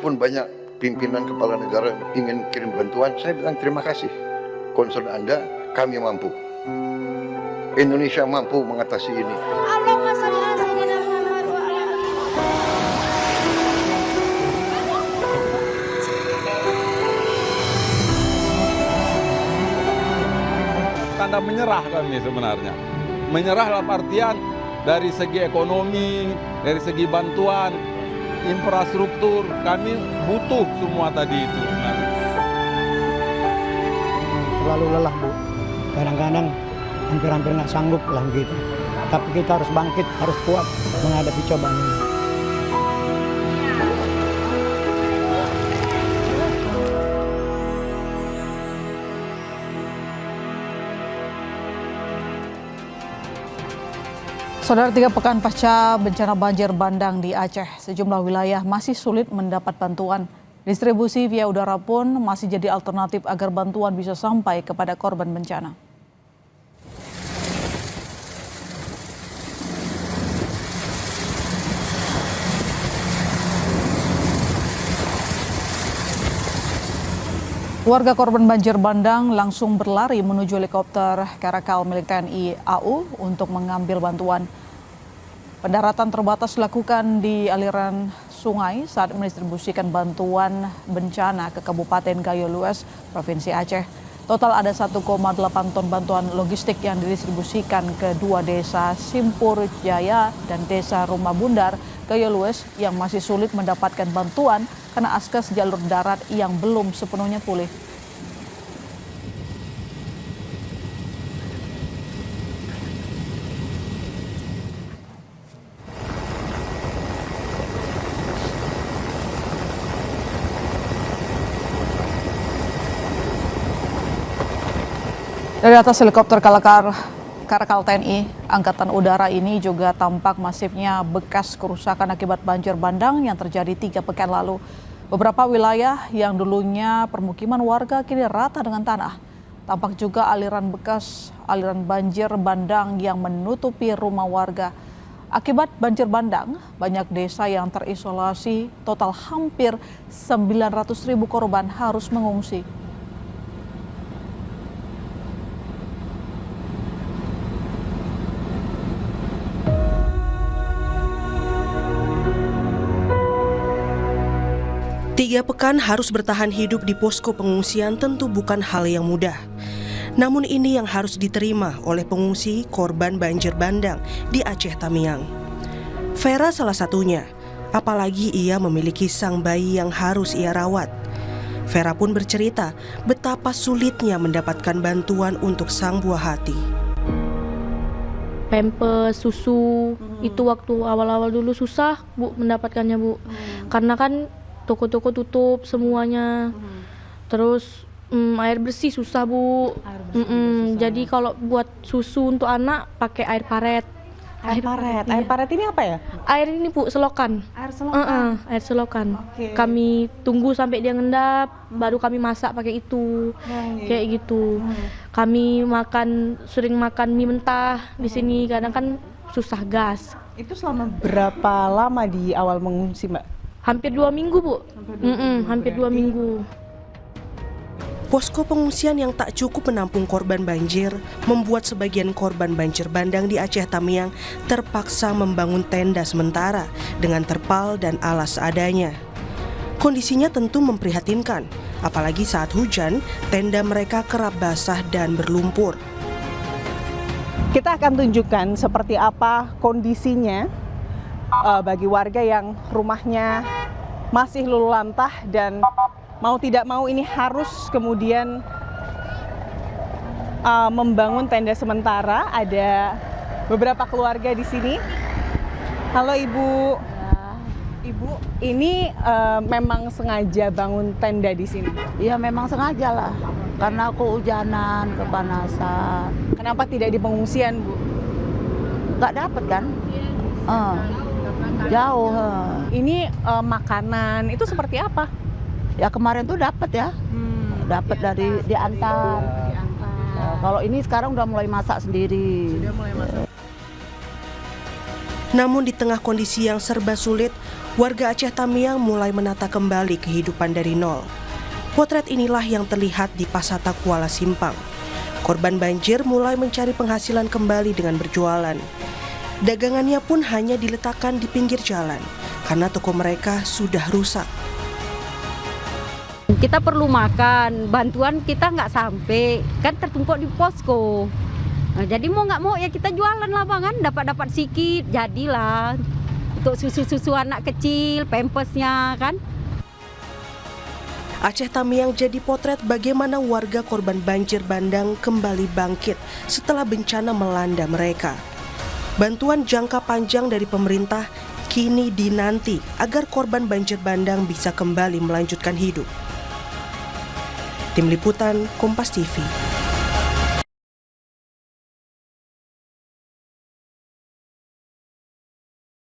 Walaupun banyak pimpinan kepala negara ingin kirim bantuan, saya bilang terima kasih. Concern Anda, kami mampu. Indonesia mampu mengatasi ini. Tanda menyerah kami sebenarnya. Menyerah dalam artian dari segi ekonomi, dari segi bantuan, infrastruktur, kami butuh semua tadi itu. Terlalu lelah, Bu. Kadang-kadang hampir-hampir nggak sanggup lah gitu. Tapi kita harus bangkit, harus kuat menghadapi cobaan ini. Saudara, 3 pekan pasca bencana banjir bandang di Aceh, sejumlah wilayah masih sulit mendapat bantuan. Distribusi via udara pun masih jadi alternatif agar bantuan bisa sampai kepada korban bencana. Warga korban banjir bandang langsung berlari menuju helikopter Karakal milik TNI AU untuk mengambil bantuan. Pendaratan terbatas dilakukan di aliran sungai saat mendistribusikan bantuan bencana ke Kabupaten Gayo Lues, Provinsi Aceh. Total ada 1,8 ton bantuan logistik yang didistribusikan ke 2 desa Simpur Jaya dan Desa Rumah Bundar, Gayo Lues yang masih sulit mendapatkan bantuan karena akses jalur darat yang belum sepenuhnya pulih. Dari atas helikopter Karakal TNI Angkatan Udara ini juga tampak masifnya bekas kerusakan akibat banjir bandang yang terjadi 3 pekan lalu. Beberapa wilayah yang dulunya permukiman warga kini rata dengan tanah. Tampak juga aliran banjir bandang yang menutupi rumah warga. Akibat banjir bandang, banyak desa yang terisolasi, total hampir 900.000 korban harus mengungsi. Tiga pekan harus bertahan hidup di posko pengungsian tentu bukan hal yang mudah. Namun ini yang harus diterima oleh pengungsi korban banjir bandang di Aceh Tamiang. Vera salah satunya, apalagi ia memiliki sang bayi yang harus ia rawat. Vera pun bercerita betapa sulitnya mendapatkan bantuan untuk sang buah hati. Pampers, susu, itu waktu awal-awal dulu susah Bu mendapatkannya Bu. Karena kan toko-toko tutup semuanya. Terus air bersih susah Bu. Jadi kalau buat susu untuk anak pakai air paret. Air paret ini apa ya? Air ini Bu, selokan. Air selokan. Air selokan. Oke. Kami tunggu sampai dia ngendap, baru kami masak pakai itu. Kayak gitu. Kami sering makan mie mentah di sini, kadang kan susah gas. Itu selama berapa lama di awal mengungsi, Mbak? Hampir 2 minggu Bu. Hampir 2 minggu. Posko pengungsian yang tak cukup menampung korban banjir membuat sebagian korban banjir bandang di Aceh Tamiang terpaksa membangun tenda sementara dengan terpal dan alas adanya. Kondisinya tentu memprihatinkan, apalagi saat hujan, tenda mereka kerap basah dan berlumpur. Kita akan tunjukkan seperti apa kondisinya bagi warga yang rumahnya masih luluh lantah dan mau tidak mau ini harus kemudian membangun tenda sementara. Ada beberapa keluarga di sini. Halo Ibu. Ibu, ini memang sengaja bangun tenda di sini? Iya memang sengaja lah, karena aku hujanan, kepanasan. Kenapa tidak di pengungsian Bu? Nggak dapet kan? Jauh. Ini makanan itu seperti apa? Ya kemarin tuh dapat ya, dapat dari diantar. Kalau ini sekarang udah mulai masak sendiri. Sudah mulai masak. Namun di tengah kondisi yang serba sulit, warga Aceh Tamiang mulai menata kembali kehidupan dari nol. Potret inilah yang terlihat di Pasata Kuala Simpang. Korban banjir mulai mencari penghasilan kembali dengan berjualan. Dagangannya pun hanya diletakkan di pinggir jalan karena toko mereka sudah rusak. Kita perlu makan, bantuan kita nggak sampai, kan tertumpuk di posko. Nah, jadi mau nggak mau ya kita jualan lapangan, dapat sedikit, jadilah untuk susu-susu anak kecil, pampasnya kan. Aceh Tamiang jadi potret bagaimana warga korban banjir bandang kembali bangkit setelah bencana melanda mereka. Bantuan jangka panjang dari pemerintah kini dinanti agar korban banjir bandang bisa kembali melanjutkan hidup. Tim Liputan Kompas TV.